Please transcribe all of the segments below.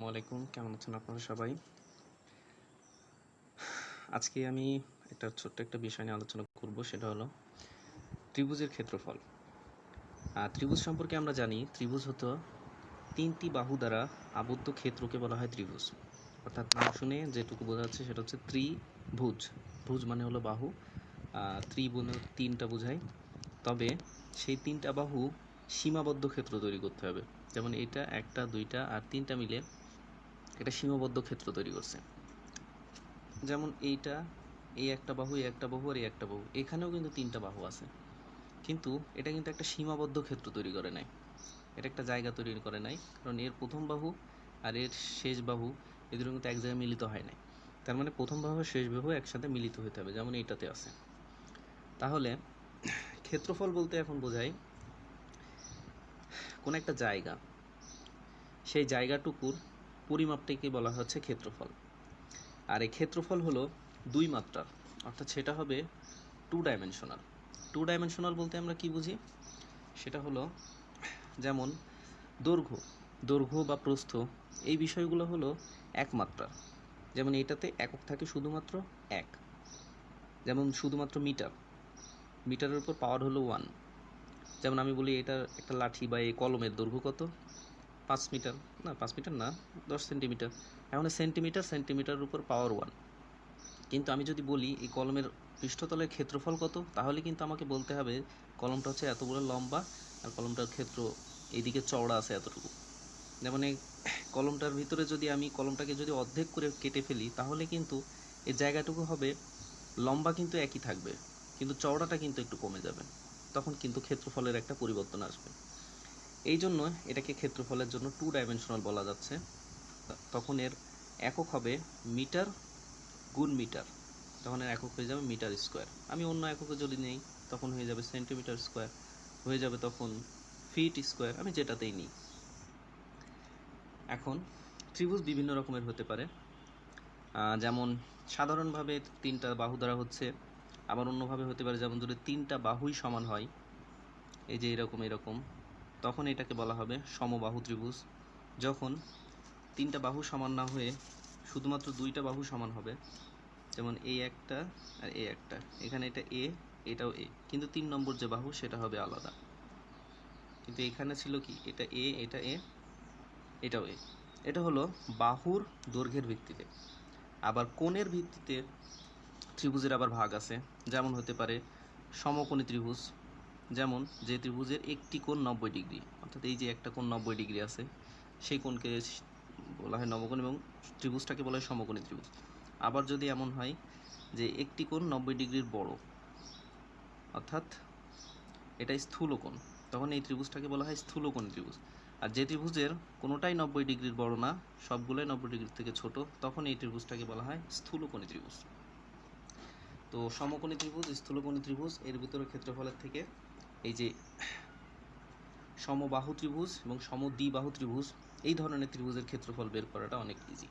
আসসালামু আলাইকুম, কেমন আছেন আপনারা সবাই? আজকে আমি ছোট্ট একটা বিষয় নিয়ে আলোচনা করব, সেটা হলো ত্রিভুজের ক্ষেত্রফল। ত্রিভুজ সম্পর্কে আমরা জানি ত্রিভুজ হতো তিনটি বাহু দ্বারা আবদ্ধ ক্ষেত্রকে বলা হয় ত্রিভুজ। অর্থাৎ নাম শুনে যেটুকু বোঝা যাচ্ছে সেটা হচ্ছে ত্রিভুজ। ভুজ মানে হলো বাহু, ত্রিভুজ তিনটা বোঝায়। তবে সেই তিনটা বাহু সীমাবদ্ধ ক্ষেত্র তৈরি করতে হবে। যেমন এটা একটা, দুইটা আর তিনটা মিলে একটা সীমাবদ্ধ ক্ষেত্র তৈরি করছে। যেমন এইটা, এই একটা বাহু, এই একটা বাহু আর এই একটা বাহু, এখানেও কিন্তু তিনটা বাহু আছে, কিন্তু এটা কিন্তু একটা সীমাবদ্ধ ক্ষেত্র তৈরি করে নাই, এটা একটা জায়গা তৈরি করে নাই। কারণ এর প্রথম বাহু আর এর শেষ বাহু এদের কিন্তু এক জায়গায় মিলিত হয় নাই। তার মানে প্রথম বাহু আর শেষ বাহু একসাথে মিলিত হতে হবে, যেমন এইটাতে আছে। তাহলে ক্ষেত্রফল বলতে এখন বোঝায় কোন একটা জায়গা, সেই জায়গাটুকুর পরিমাপটাকে বলা হচ্ছে ক্ষেত্রফল। আর এই ক্ষেত্রফল হলো দুই মাত্রার, অর্থাৎ সেটা হবে টু ডাইমেনশনাল। টু ডাইমেনশনাল বলতে আমরা কি বুঝি? সেটা হলো যেমন দৈর্ঘ্য বা প্রস্থ, এই বিষয়গুলো হলো এক মাত্রার। যেমন এটাতে একক থাকে শুধুমাত্র এক, যেমন শুধুমাত্র মিটারের উপর পাওয়ার হলো 1। যেমন আমি বলি এটার একটা লাঠি বা এই কলমের দৈর্ঘ্য কত? 5 মিটার, না 5 মিটার না, 10 সেন্টিমিটার। এখন সেন্টিমিটারের উপর পাওয়ার 1। কিন্তু আমি যদি বলি এই কলমের পৃষ্ঠতলের ক্ষেত্রফল কত, তাহলে কিন্তু আমাকে বলতে হবে কলমটা হচ্ছে এত বড় লম্বা আর কলমটার ক্ষেত্র এইদিকে চওড়া আছে এতটুকু। যেমন এই কলমটার ভিতরে যদি আমি কলমটাকে যদি অর্ধেক করে কেটে ফেলি, তাহলে কিন্তু এই জায়গাটুকু হবে লম্বা কিন্তু একই থাকবে, কিন্তু চওড়াটা কিন্তু একটু কমে যাবে। তখন কিন্তু ক্ষেত্রফলের একটা পরিবর্তন আসবে। এই জন্য এটাকে ক্ষেত্রফলের জন্য টু ডাইমেনশনাল বলা যাচ্ছে। তখন এর একক হবে মিটার গুণ মিটার, তখন এর একক হয়ে যাবে মিটার স্কোয়ার। আমি অন্য এককে যদি নেই তখন হয়ে যাবে সেন্টিমিটার স্কোয়ার, হয়ে যাবে তখন ফিট স্কোয়ার, আমি যেটাতেই নিই। এখন ত্রিভুজ বিভিন্ন রকমের হতে পারে, যেমন সাধারণভাবে তিনটা বাহু দ্বারা হচ্ছে, আবার অন্যভাবে হতে পারে যেমন যদি তিনটা বাহুই সমান হয়, এই যে এরকম, তখন এটাকে বলা হবে সমবাহু ত্রিভুজ। যখন তিনটা বাহু সমান না হয়ে শুধুমাত্র দুইটা বাহু সমান হবে, যেমন এই একটা আর এই একটা, এখানে এটা এ, এটাও এ, কিন্তু 3 নম্বর যে বাহু সেটা হবে আলাদা। কিন্তু এখানে ছিল কি, এটা এ, এটা এ, এটাও এ। এটা হলো বাহুর দৈর্ঘ্যের ভিত্তিতে। আবার কোণের ভিত্তিতে ত্রিভুজের আবার ভাগ আছে, যেমন হতে পারে সমকোণী ত্রিভুজ। যেমন যে ত্রিভুজের একটি কোণ 90 ডিগ্রি, অর্থাৎ এই যে একটা কোণ 90 ডিগ্রি আছে, সেই কোণকে বলা হয় নবকোণ এবং ত্রিভুজটাকে বলা হয় সমকোণী ত্রিভুজ। আবার যদি এমন হয় যে একটি কোণ 90 ডিগ্রির বড়, অর্থাৎ এটা স্থূলকোণ, তখন এই ত্রিভুজটাকে বলা হয় স্থূলকোণী ত্রিভুজ। আর যে ত্রিভুজের কোনোটাই 90 ডিগ্রির বড় না, সবগুলোই 90 ডিগ্রি থেকে ছোট, তখন এই ত্রিভুজটাকে বলা হয় স্থূলকোণী ত্রিভুজ। তো সমকোণী ত্রিভুজ, স্থূলকোণী ত্রিভুজ, এর ভিতরে ক্ষেত্রফলের থেকে এই যে সমবাহু ত্রিভুজ এবং সমদ্বিবাহু ত্রিভুজ, এই ধরনের ত্রিভুজের ক্ষেত্রফল বের করাটা অনেক ইজি।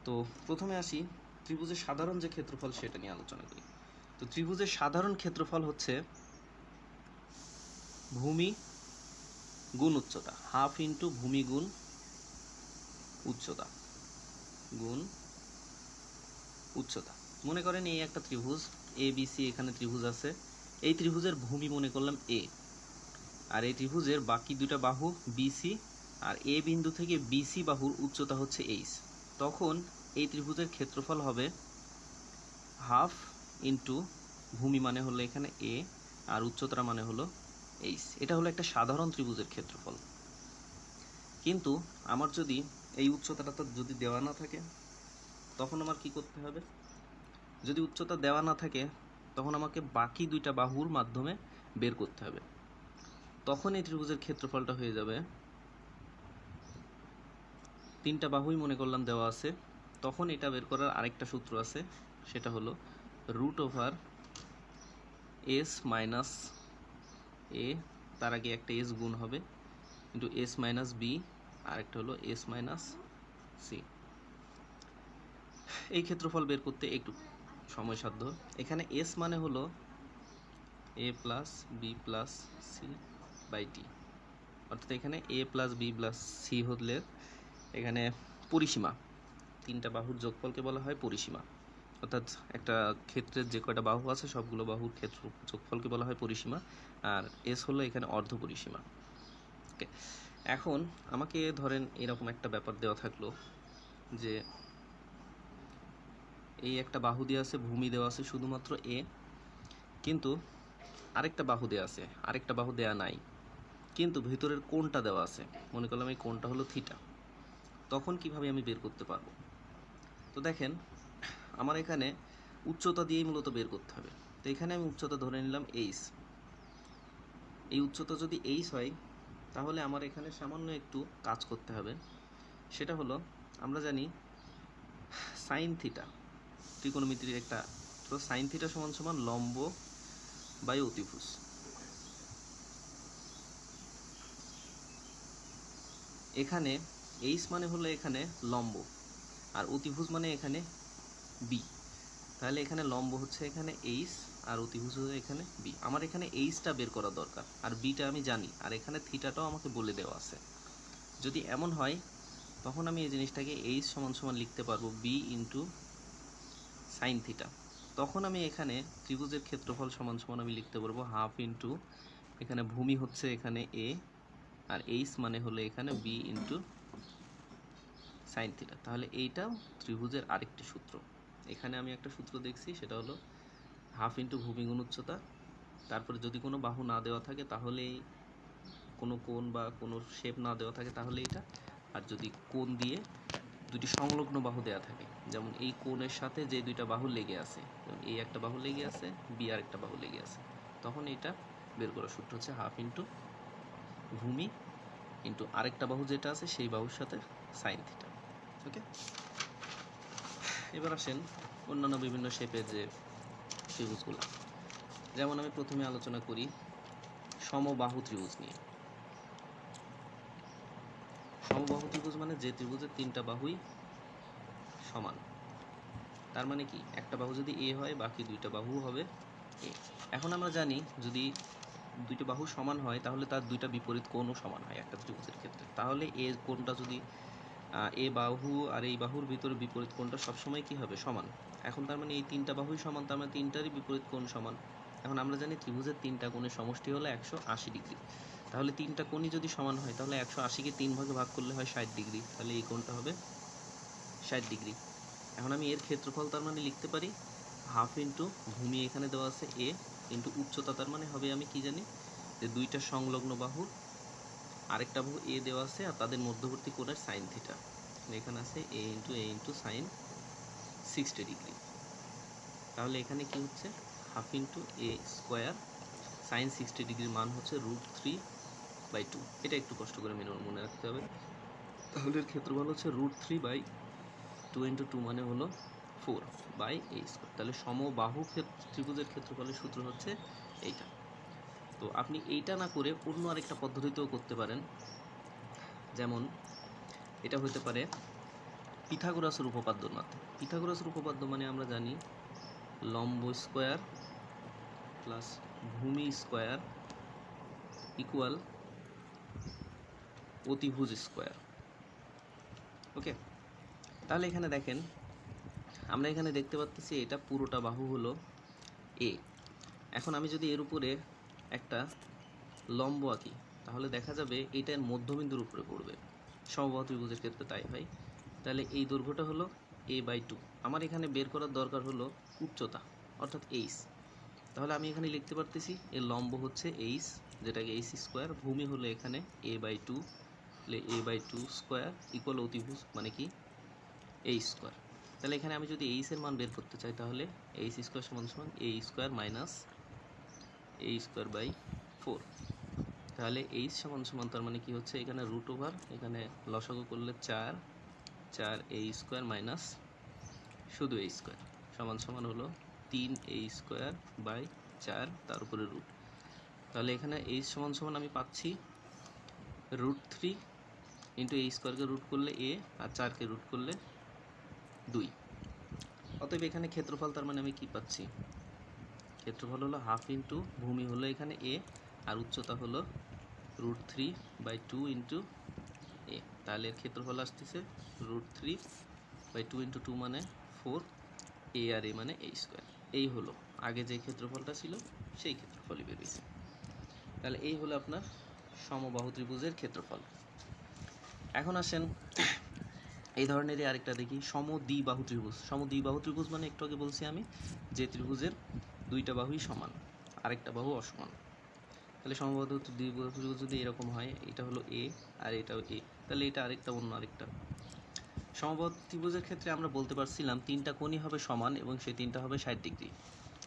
তো প্রথমে আসি ত্রিভুজের সাধারণ যে ক্ষেত্রফল সেটা নিয়ে আলোচনা করি। তো ত্রিভুজের সাধারণ ক্ষেত্রফল হচ্ছে ভূমি গুণ উচ্চতা, হাফ ইন্টু ভূমি গুণ উচ্চতা গুণ উচ্চতা। মনে করেন এই একটা ত্রিভুজ এ বি সি, এখানে ত্রিভুজ আছে, এই ত্রিভুজের ভূমি মনে করলাম এ, আর এই ত্রিভুজের বাকি দুটা বাহু বিসি, আর এ বিন্দু থেকে বিসি বাহুর উচ্চতা হচ্ছে এইচ। তখন এই ত্রিভুজের ক্ষেত্রফল হবে হাফ ইন্টু ভূমি মানে হলো এখানে এ, আর উচ্চতা মানে হলো এইচ। এটা হলো একটা সাধারণ ত্রিভুজের ক্ষেত্রফল। কিন্তু আমার যদি এই উচ্চতাটা তো যদি দেওয়া না থাকে, তখন আমার কি করতে হবে? যদি উচ্চতা দেওয়া না থাকে, তখন আমাকে বাকি দুইটা বাহুর মাধ্যমে বের করতে হবে। তখন এই ত্রিভুজের ক্ষেত্রফলটা হয়ে যাবে, তিনটা বাহুই মনে করলাম দেওয়া আছে, তখন এটা বের করার আরেকটা সূত্র আছে, সেটা হলো রুট ওভার এস মাইনাস এ, তার আগে একটা এস গুণ হবে, কিন্তু এস মাইনাস বি, আরেকটা হলো এস মাইনাস সি। এই ক্ষেত্রফল বের করতে একটু সময়সাধ্য। এখানে এস মানে হলো A plus B plus C by T, অর্থাৎ এখানে A plus B plus C হলে এখানে পরিসীমা, তিনটা বাহুর যোগফলকে বলা হয় পরিসীমা, অর্থাৎ একটা ক্ষেত্রের যে কয়টা বাহু আছে সবগুলো বাহুর ক্ষেত্র যোগফলকে বলা হয় পরিসীমা, আর এস হলো এখানে অর্ধ পরিসীমা। ওকে, এখন আমাকে ধরেন এরকম একটা ব্যাপার দেওয়া থাকলো যে এই একটা বাহু দেওয়া আছে, ভূমি দেওয়া আছে শুধুমাত্র এ, কিন্তু আরেকটা বাহু দেওয়া আছে, আরেকটা বাহু দেওয়া নাই, কিন্তু ভিতরের কোণটা দেওয়া আছে, মনে করলাম এই কোণটা হলো থিটা। তখন কিভাবে আমি বের করতে পারবো? তো দেখেন, আমার এখানে উচ্চতা দিয়েই মূলত বের করতে হবে। তো এখানে আমি উচ্চতা ধরে নিলাম এইচ। এই উচ্চতা যদি এইচ হয় তাহলে আমার এখানে সামান্য একটু কাজ করতে হবে। সেটা হলো, আমরা জানি সাইন থিটা ত্রিকোণমিতির একটা, তো সাইন থিটা সমান সমান লম্ব বাই অতিভুজ। এখানে এইচ মানে হলো এখানে লম্ব, আর অতিভুজ মানে এখানে বি। তাহলে এখানে লম্ব হচ্ছে এখানে এইচ, আর অতিভুজ হচ্ছে এখানে বি। আমার এখানে এইচটা বের করা দরকার, আর বিটা আমি জানি, আর এখানে থিটাটাও আমাকে বলে দেওয়া আছে। যদি এমন হয় তখন আমি এই জিনিসটাকে এইচ সমান সমান লিখতে পারবো বি ইন্টু সাইন থিটা। তখন আমি এখানে ত্রিভুজের ক্ষেত্রফল সমান সমান আমি লিখতে পারবো হাফ ইন্টু, এখানে ভূমি হচ্ছে এখানে এ, আর এইচ মানে হলো এখানে বি ইন্টু সাইন থিটা। তাহলে এইটাও ত্রিভুজের আরেকটি সূত্র। এখানে আমি একটা সূত্র দেখছি, সেটা হলো হাফ ইন্টু ভূমি গুণ উচ্চতা, তারপরে যদি কোনো বাহু না দেওয়া থাকে তাহলে কোনো কোণ বা কোনো শেপ না দেওয়া থাকে তাহলে এটা, আর যদি কোণ দিয়ে দুটি সংলগ্ন বাহু দেওয়া থাকে, যেমন এই কোণের সাথে যে দুইটা বাহু লেগে আছে, যেমন এই একটা বাহু লেগে আছে, বি আর একটা বাহু লেগে আছে, তখন এটা বের করার সূত্র হচ্ছে হাফ ইন্টু ভূমি ইন্টু আরেকটা বাহু যেটা আছে সেই বাহুর সাথে সাইন থিটা। ওকে, এবার আসেন অন্যান্য বিভিন্ন শেপের যে ত্রিভুজগুলো, যেমন আমি প্রথমে আলোচনা করি সমবাহু ত্রিভুজ নিয়ে। সমবাহু ত্রিভুজ মানে যে ত্রিভুজের তিনটা বাহুই সমান। তার মানে কি, একটা বাহু যদি এ হয় বাকি দুইটা বাহু হবে এ। এখন আমরা জানি যদি দুইটা বাহু সমান হয় তাহলে তার দুইটা বিপরীত কোণও সমান হয় একটা ত্রিভুজের ক্ষেত্রে। তাহলে এ কোণটা যদি এ বাহু আর এই বাহুর ভিতরে বিপরীত কোণটা সবসময় কি হবে, সমান। এখন তার মানে এই তিনটা বাহুই সমান, তার মানে তিনটারই বিপরীত কোণ সমান। এখন আমরা জানি ত্রিভুজের তিনটা কোণের সমষ্টি হলো 180 ডিগ্রি। তাহলে তিনটা কোণই যদি সমান হয় তাহলে 180-কে 3 ভাগে ভাগ করলে হয় 60 ডিগ্রি, তাহলে এই কোণটা হবে 60 ডিগ্রি। এখন আমি এর ক্ষেত্রফল তার মানে লিখতে পারি হাফ ইন্টু ভূমি এখানে দেওয়া আছে এ ইন্টু উচ্চতা, তার মানে হবে আমি কি জানি যে দুইটা সংলগ্ন বাহুর আরেকটা বাহু এ দেওয়া আছে আর তাদের মধ্যবর্তী কোণের সাইন থিটা, এখানে আছে এ ইন্টু সাইন 60 ডিগ্রি। তাহলে এখানে কি হচ্ছে হাফ ইন্টু এ স্কোয়ার সাইন 60 ডিগ্রির মান হচ্ছে √3/2। এটা একটু কষ্ট করে মনে রাখতে হবে। তাহলে এর ক্ষেত্রফল হচ্ছে √3/2 ইন্টু 2 মানে হলো 4/a²। তাহলে সমবাহু ত্রিভুজের ক্ষেত্রফলের সূত্র হচ্ছে এইটা। তো আপনি এইটা না করে অন্য আরেকটা পদ্ধতিতেও করতে পারেন, যেমন এটা হতে পারে পিথাগোরাসের উপপাদ্যর মাধ্যমে। পিথাগোরাসের উপপাদ্য মানে আমরা জানি লম্ব স্কোয়ার প্লাস ভূমি স্কোয়ার ইকুয়াল অতিভুজ স্কোয়ার। ওকে, তাহলে এখানে দেখেন, আমরা এখানে দেখতে পাচ্ছি এটা পুরোটা বাহু হলো এ। এখন আমি যদি এর উপরে একটা লম্ব আঁকি তাহলে দেখা যাবে এটার মধ্যবিন্দুর উপরে পড়বে। সমবাহু ত্রিভুজের ক্ষেত্রে তাই হয়। তাহলে এই দৈর্ঘ্যটা হলো a/2। আমার এখানে বের করার দরকার হলো উচ্চতা, অর্থাৎ এইচ। তাহলে আমি এখানে লিখতে পারতেছি এর লম্ব হচ্ছে এইচ, যেটাকে এইচ স্কোয়ার, ভূমি হলো এখানে a/2, a/2 স্কোয়ার ইকুয়াল অতিভুজ মানে কি এইচ স্কোয়ার। তাহলে এখানে আমি যদি এইচ এর মান বের করতে চাই তাহলে এইচ স্কোয়ার সমান সমান A square minus A square by 4। তাহলে এইচ সমান সমান তার মানে কি হচ্ছে, এখানে √ওভার, এখানে লসাগু করলে 4 এ স্কোয়ার মাইনাস শুধু এ স্কোয়ার সমান সমান হলো 3a² বাই 4 তার উপরে রুট। তাহলে এখানে এইচ সমান সমান আমি পাচ্ছি √3 ইন্টু এ স্কোয়ারকে রুট করলে এ আর 4কে রুট করলে 2। অতএব এখানে ক্ষেত্রফল তার মানে আমি কি পাচ্ছি, ক্ষেত্রফল হলো হাফ ইন্টু ভূমি হলো এখানে এ আর উচ্চতা হলো √3/2 ইন্টু এ, তাহলে এর ক্ষেত্রফল আসতেছে √3/2 × 2 মানে 4, এ আর এ মানে a স্কোয়ার। এই হলো আগে যে ক্ষেত্রফলটা ছিল সেই ক্ষেত্রফলই বেরিয়েছে। তাহলে এই হলো আপনার সমবাহু ত্রিভুজের ক্ষেত্রফল। এখন আসেন এই ধরনেরই আরেকটা দেখি, সমদ্বিবাহু ত্রিভুজ। সমদ্বিবাহু ত্রিভুজ মানে একটু আগে বলছি আমি যে ত্রিভুজের দুইটা বাহুই সমান, আরেকটা বাহু অসমান। তাহলে সমবাহু দ্বিবাহু ত্রিভুজ যদি এরকম হয়, এটা হলো এ আর এটাও এ, তাহলে এটা আরেকটা অন্য আরেকটা। সমবাহু ত্রিভুজের ক্ষেত্রে আমরা বলতে পারছিলাম তিনটা কোণই হবে সমান এবং সেই তিনটা হবে 60 ডিগ্রি,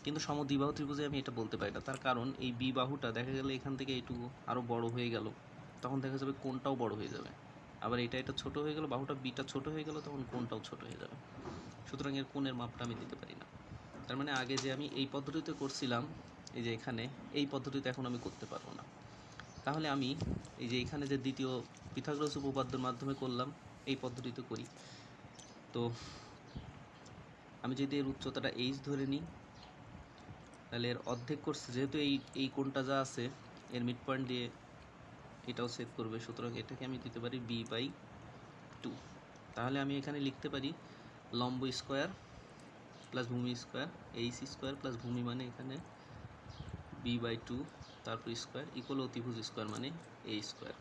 কিন্তু সমদ্বিবাহু ত্রিভুজে আমি এটা বলতে পারি না। তার কারণ এই বি বাহুটা দেখা গেলে এখান থেকে এইটুকু আরও বড় হয়ে গেল, তখন দেখা যাবে কোণটাও বড় হয়ে যাবে। আবার এটা ছোট হয়ে গেল, বাহুটা বিটা ছোট হয়ে গেল, তখন কোণটাও ছোট হয়ে যাবে। সুতরাং এর কোণের মাপটা আমি দিতে পারি না। তার মানে আগে যে আমি এই পদ্ধতিতে করছিলাম, এই যে এখানে এই পদ্ধতিতে এখন আমি করতে পারবো না। তাহলে আমি এই যে এখানে যে দ্বিতীয় পিথাগোরাস উপপাদ্যের মাধ্যমে করলাম, এই পদ্ধতিতে করি। তো আমি যদি এর উচ্চতাটা h ধরে নিই, তাহলে এর অর্ধেক করছে, যেহেতু এই কোণটা যা আছে এর মিড পয়েন্ট দিয়ে এটাও ছেদ করবে, সুতরাং এটাকে আমি দিতে পারি b/2। তাহলে আমি এখানে লিখতে পারি লম্ব স্কোয়ার প্লাস ভূমি স্কোয়ার, এইচ স্কোয়ার প্লাস ভূমি মানে এখানে b/2, তারপর স্কোয়ার ইকুয়াল অতিভুজ স্কোয়ার মানে a স্কোয়ার।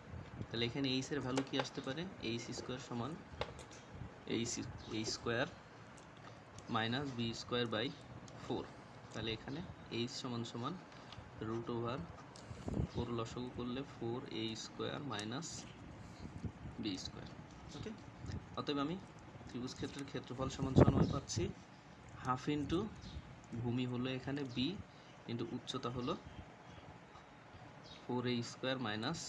তাহলে এখানে এইচ এর ভ্যালু কি আসতে পারে, এইচ স্কোয়ার সমান এইচ স্কোয়ার মাইনাস b²/4। তাহলে এখানে এইচ সমান সমান √4 লসাগু করলে 4a² মাইনাস b²। ওকে, অতএব আমি ত্রিভুজ ক্ষেত্রের ক্ষেত্রফল সমান সমান আমি পাচ্ছি হাফ ইন্টু ভূমি হলো এখানে b ইন্টু উচ্চতা হলো 4a² মাইনাস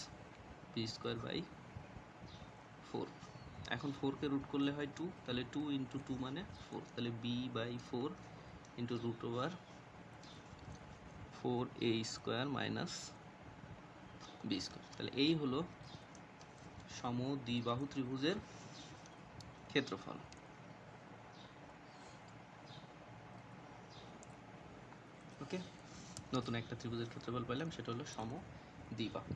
b²/4। এখন 4কে রুট করলে হয় 2, তাহলে 2 × 2 মানে 4, তাহলে b/4 into √4a² minus b²। তাহলে এই হলো সমদ্বিবাহু ত্রিভুজের ক্ষেত্রফল। ওকে, নতুন একটা ত্রিভুজের ক্ষেত্রফল পেলাম, সেটা হলো সমদ্বিবাহু।